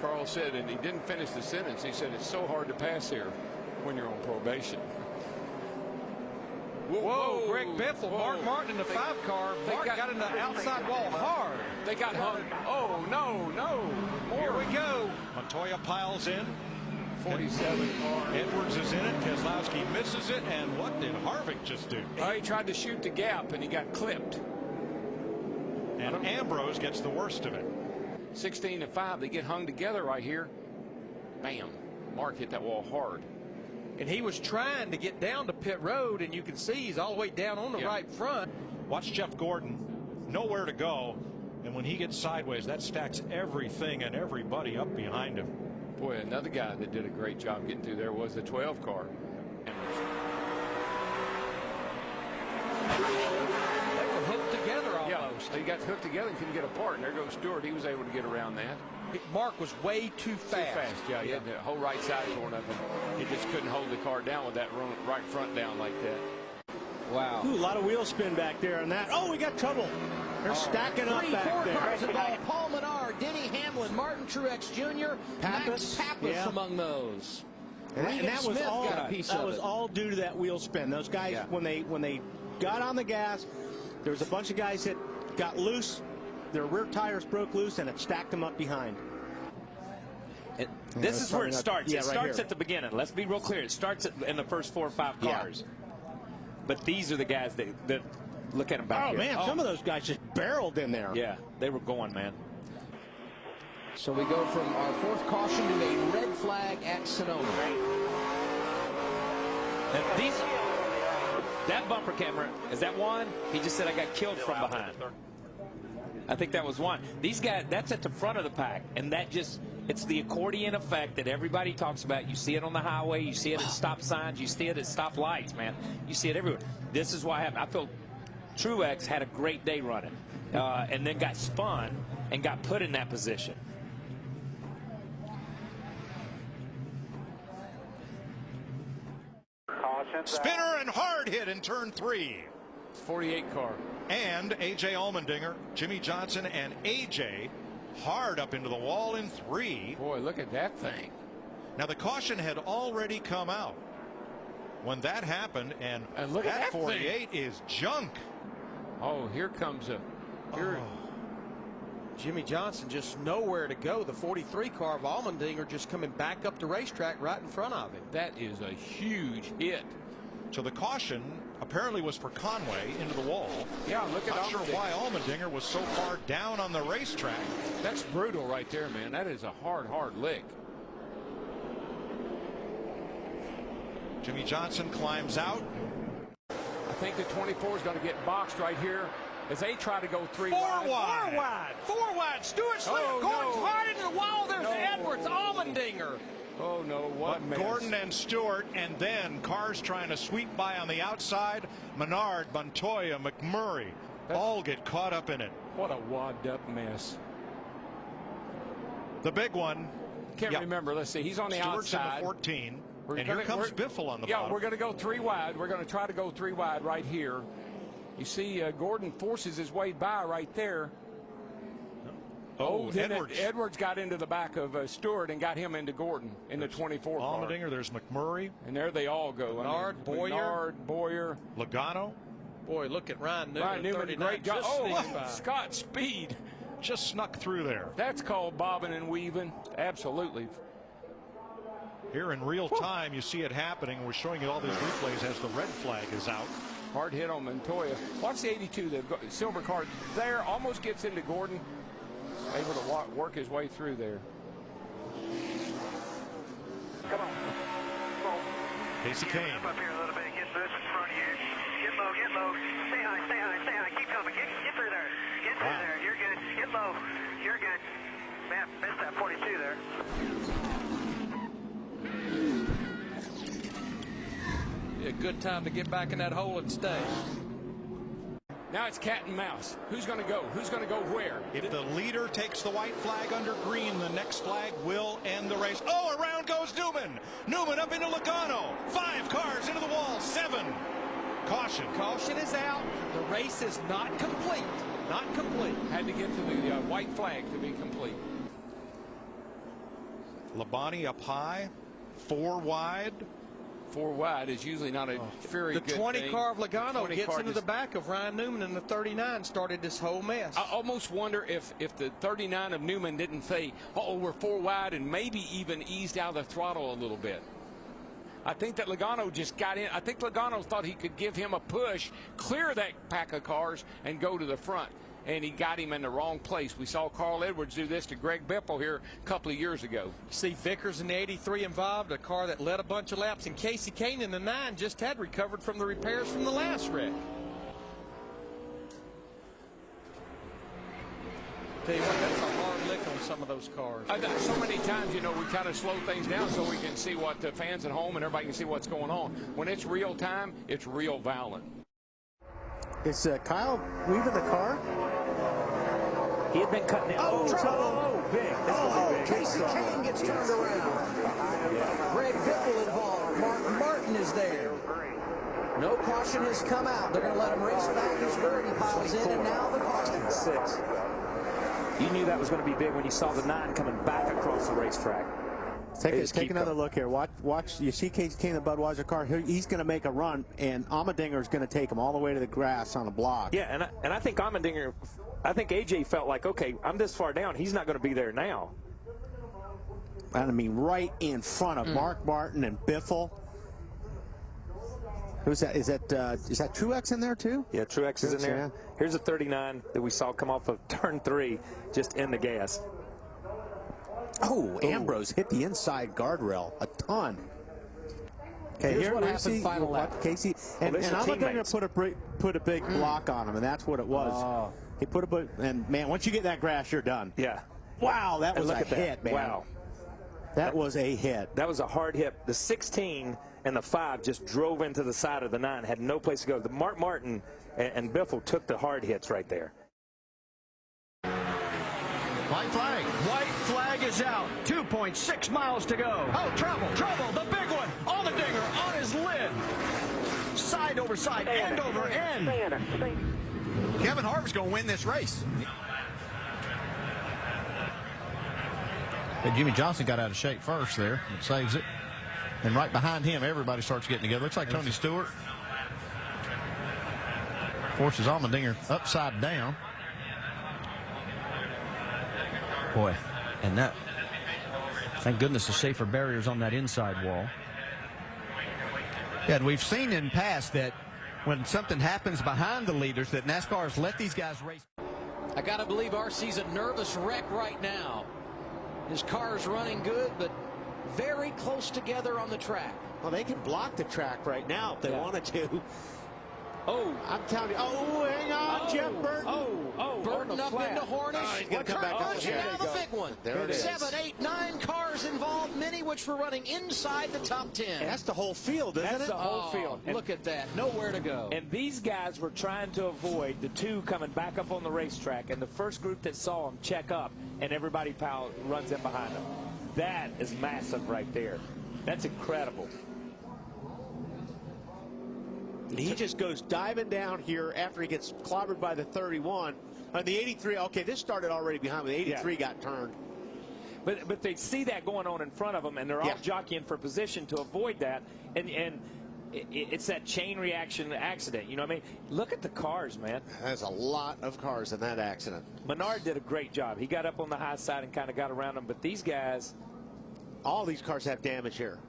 Carl said, and he didn't finish the sentence. He said, it's so hard to pass here when you're on probation. Whoa, Greg Biffle, Mark Martin in the 5 car. Mark got in the outside wall hard. They got hung. Oh, no. More. Here we go. Montoya piles in. 47 car. Edwards is in it. Keselowski misses it. And what did Harvick just do? He tried to shoot the gap, and he got clipped. And Ambrose gets the worst of it. 16-5. They get hung together right here. Bam. Mark hit that wall hard. And he was trying to get down to pit road, and you can see he's all the way down on the right front. Watch Jeff Gordon. Nowhere to go. And when he gets sideways, that stacks everything and everybody up behind him. Boy, another guy that did a great job getting through there was the 12 car. They were hooked together almost. Yeah, they got hooked together and couldn't get apart. And there goes Stewart. He was able to get around that. Mark was way too fast. Yeah. He had the whole right side torn up, and he just couldn't hold the car down with that right front down like that. Wow. Ooh, a lot of wheel spin back there on that. Oh, we got trouble. They're stacking up back there. Cars involved. Paul Menard, Denny Hamlin, Martin Truex Jr., Max Pappas among those. And that was all got a piece of it. all due to that wheel spin. Those guys, when they got on the gas, there was a bunch of guys that got loose. Their rear tires broke loose, and it stacked them up behind. This is where it starts. It starts at the beginning. Let's be real clear. It starts in the first 4 or 5 cars. But these are the guys that look at them back here. Man, some of those guys just barreled in there. Yeah, they were going, man. So we go from our 4th caution to a red flag at Sonoma. That bumper camera, is that one? He just said I got killed from behind. I think that was one. These guys, that's at the front of the pack, and that just, it's the accordion effect that everybody talks about. You see it on the highway, you see it at stop signs, you see it at stop lights, man. You see it everywhere. This is why I feel Truex had a great day running, and then got spun and got put in that position. Spinner and hard hit in turn 3. 48 car. And A.J. Allmendinger, Jimmy Johnson, and A.J. hard up into the wall in 3. Boy, look at that thing. Now, the caution had already come out when that happened, and look at that 48 thing. is junk. Oh, here comes a... Jimmy Johnson just nowhere to go. The 43 car of Allmendinger just coming back up the racetrack right in front of him. That is a huge hit. So the caution apparently was for Conway into the wall. Yeah, look at Not sure why Allmendinger was so far down on the racetrack. That's brutal right there, man. That is a hard lick. Jimmy Johnson climbs out. I think the 24 is going to get boxed right here as they try to go 3 wide. 4 wide. Stewart Slinger going hard into the wall. There's Edwards, Allmendinger. Oh, no, what a mess. Gordon and Stewart, and then cars trying to sweep by on the outside. Menard, Montoya, McMurray all get caught up in it. What a wadded-up mess. The big one. Can't remember. Let's see. He's on the Stewart's outside. in the 14. And here comes Biffle on the bottom. Yeah, we're going to go 3 wide. We're going to try to go 3 wide right here. You see Gordon forces his way by right there. Oh, Edwards got into the back of Stewart and got him into Gordon in the 24 car. Allmendinger, there's McMurray. And there they all go. Menard, Boyer. Logano. Boy, look at Ryan Newman. Ryan Newman, great job. Scott Speed. Just snuck through there. That's called bobbing and weaving. Absolutely. Here in real time, you see it happening. We're showing you all these replays as the red flag is out. Hard hit on Montoya. Watch the 82, the silver car there, almost gets into Gordon. Able to work his way through there. Come on. Casey Kane. Up here a little bit. Get loose in front of you. Get low, get low. Stay high, stay high, stay high. Keep coming. Get through there. Get through there. You're good. Get low. You're good. Man, missed that 42 there. A good time to get back in that hole and stay. Now it's cat and mouse. Who's going to go? Who's going to go where? If the leader takes the white flag under green, the next flag will end the race. Oh, around goes Newman. Newman up into Logano. 5 cars into the wall. 7. Caution. Caution is out. The race is not complete. Not complete. Had to get to the white flag to be complete. Labonte up high, 4 wide. 4 wide is usually not a very good The 20 thing. car of Logano gets into just, the back of Ryan Newman, and the 39 started this whole mess. I almost wonder if the 39 of Newman didn't say, uh-oh, we're 4 wide, and maybe even eased out the throttle a little bit. I think that Logano just got in. I think Logano thought he could give him a push, clear that pack of cars, and go to the front. And he got him in the wrong place. We saw Carl Edwards do this to Greg Biffle here a couple of years ago. See Vickers in the 83 involved, a car that led a bunch of laps, and Casey Kane in the 9 just had recovered from the repairs from the last wreck. Tell you what, that's a hard lick on some of those cars. So many times, you know, we kind of slow things down so we can see what the fans at home and everybody can see what's going on. When it's real time, it's real violent. Is Kyle leaving the car? He had been cutting it. Big. Casey Kane gets turned around. Greg Biffle involved. Mark Martin is there. No caution has come out. They're going to let him race back as Birdie piles in, and now the caution. 6. You knew that was going to be big when you saw the 9 coming back across the racetrack. Take another look here. Watch. You see Casey Kane, the Budweiser car. He's going to make a run, and Allmendinger is going to take him all the way to the grass on the block. Yeah, and I think Allmendinger, I think AJ felt like, okay, I'm this far down. He's not going to be there now. And I mean, right in front of Mark Martin and Biffle. Who's that? Is that Truex in there too? Yeah, Truex is in there. Yeah. Here's a 39 that we saw come off of turn 3, just in the gas. Oh, Ambrose hit the inside guardrail a ton. Okay, Here's here what we happened see final lap. Casey, and Allmendinger put a big block on him, and that's what it was. He put and man, once you get that grass, you're done. Yeah. Wow, that was a hit, man. Wow. That was a hit. That was a hard hit. The 16 and the 5 just drove into the side of the 9, had no place to go. The Mark Martin and Biffle took the hard hits right there. White flag. White flag is out. 2.6 miles to go. Oh, trouble. The big one. Allmendinger on his lid. Side over side, end over end. Kevin Harvick's going to win this race. But Jimmy Johnson got out of shape first there. It saves it. And right behind him, everybody starts getting together. Looks like Tony Stewart forces Allmendinger upside down. Boy, and that, thank goodness the safer barriers on that inside wall. Yeah, and we've seen in past that when something happens behind the leaders that NASCAR's let these guys race. I got to believe RC's a nervous wreck right now. His car's running good, but very close together on the track. Well, they can block the track right now if they wanted to. Oh, I'm telling you. Oh, hang on, Jeff Burton. Burton up into Hornish. He's going to come back up. Now the big one. There it is. 7, 8, 9 cars involved, many which were running inside the top 10. And that's the whole field, isn't it? That's the whole field. Look at that. Nowhere to go. And these guys were trying to avoid the 2 coming back up on the racetrack, and the first group that saw them check up, and everybody runs in behind them. That is massive right there. That's incredible. He just goes diving down here after he gets clobbered by the 31. The 83, okay, this started already behind, but the 83 got turned. But they see that going on in front of them, and they're all jockeying for position to avoid that. And it's that chain reaction accident. You know what I mean? Look at the cars, man. There's a lot of cars in that accident. Menard did a great job. He got up on the high side and kind of got around them. But these guys, all these cars have damage here.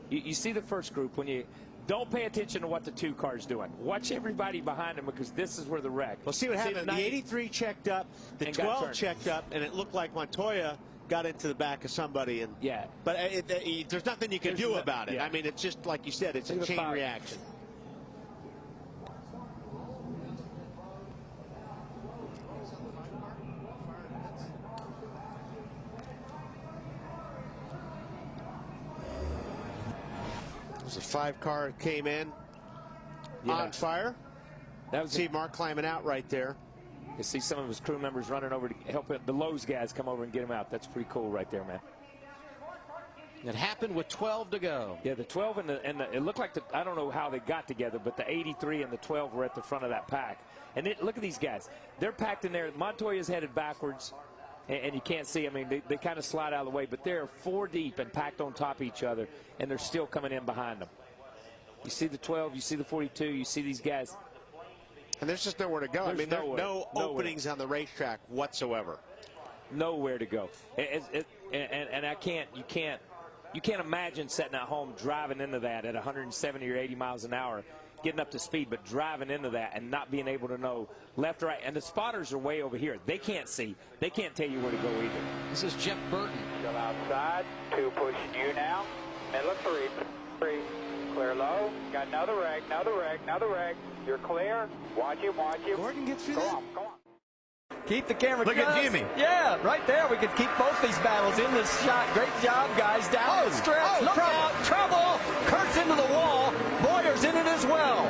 You see the first group when you don't pay attention to what the 2 cars doing. Watch everybody behind them, because this is where the wreck. Well, see what happened. The 83 checked up, the 12 checked up, and it looked like Montoya got into the back of somebody. And but there's nothing you can do about it. I mean, it's just like you said, it's a chain reaction. There's a 5 car came in on fire. That was see Mark climbing out right there. You see some of his crew members running over to help the Lowe's guys come over and get him out. That's pretty cool right there, man. It happened with 12 to go. Yeah, the 12 and the it looked like I don't know how they got together, but the 83 and the 12 were at the front of that pack. And look at these guys. They're packed in there. Montoya's headed backwards. and you can't see. I mean, they kind of slide out of the way, but they're 4 deep and packed on top of each other, and they're still coming in behind them. You see the 12, you see the 42, you see these guys. And there's just nowhere to go. I mean, there's no openings on the racetrack whatsoever. Nowhere to go. And you can't imagine sitting at home driving into that at 170 or 80 miles an hour, getting up to speed, but driving into that and not being able to know left or right. And the spotters are way over here. They can't see. They can't tell you where to go either. This is Jeff Burton. Still outside. 2 pushing you now. Middle of 3. 3. Clear low. Got another wreck, another wreck, another wreck. You're clear. Watch him, watch him. Gordon gets through go that. On, go on. Keep the camera. Look at Jimmy. Yeah, right there. We could keep both these battles in this shot. Great job, guys. Down the stretch. Look out. Trouble. Kurt's into the wall. Boyer's in it as well.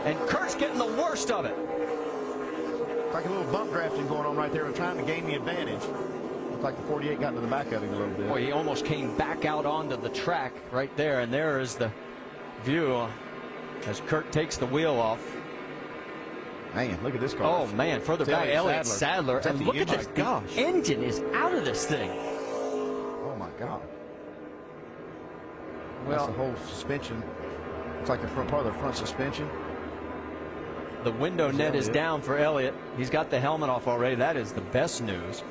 And Kurt's getting the worst of it. Like a little bump drafting going on right there and trying to gain the advantage. Looks like the 48 got into the back of him a little bit. Boy, he almost came back out onto the track right there. And there is the view as Kurt takes the wheel off. Man, look at this car. Oh, man, further back, Elliott Sadler. And look at this. The engine is out of this thing. Oh, my God. Well, that's the whole suspension. Looks like the front part of the front suspension. The window net is down for Elliott. He's got the helmet off already. That is the best news.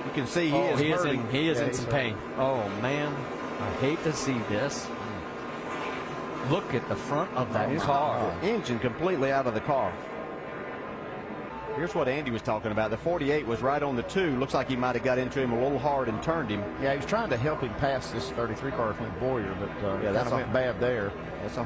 You can see he is in some pain. Oh, man, I hate to see this. Look at the front of that car. Engine completely out of the car. Here's what Andy was talking about. The 48 was right on the 2. Looks like he might have got into him a little hard and turned him. Yeah, he was trying to help him pass this 33 car from Boyer, but yeah, that's bad there. That's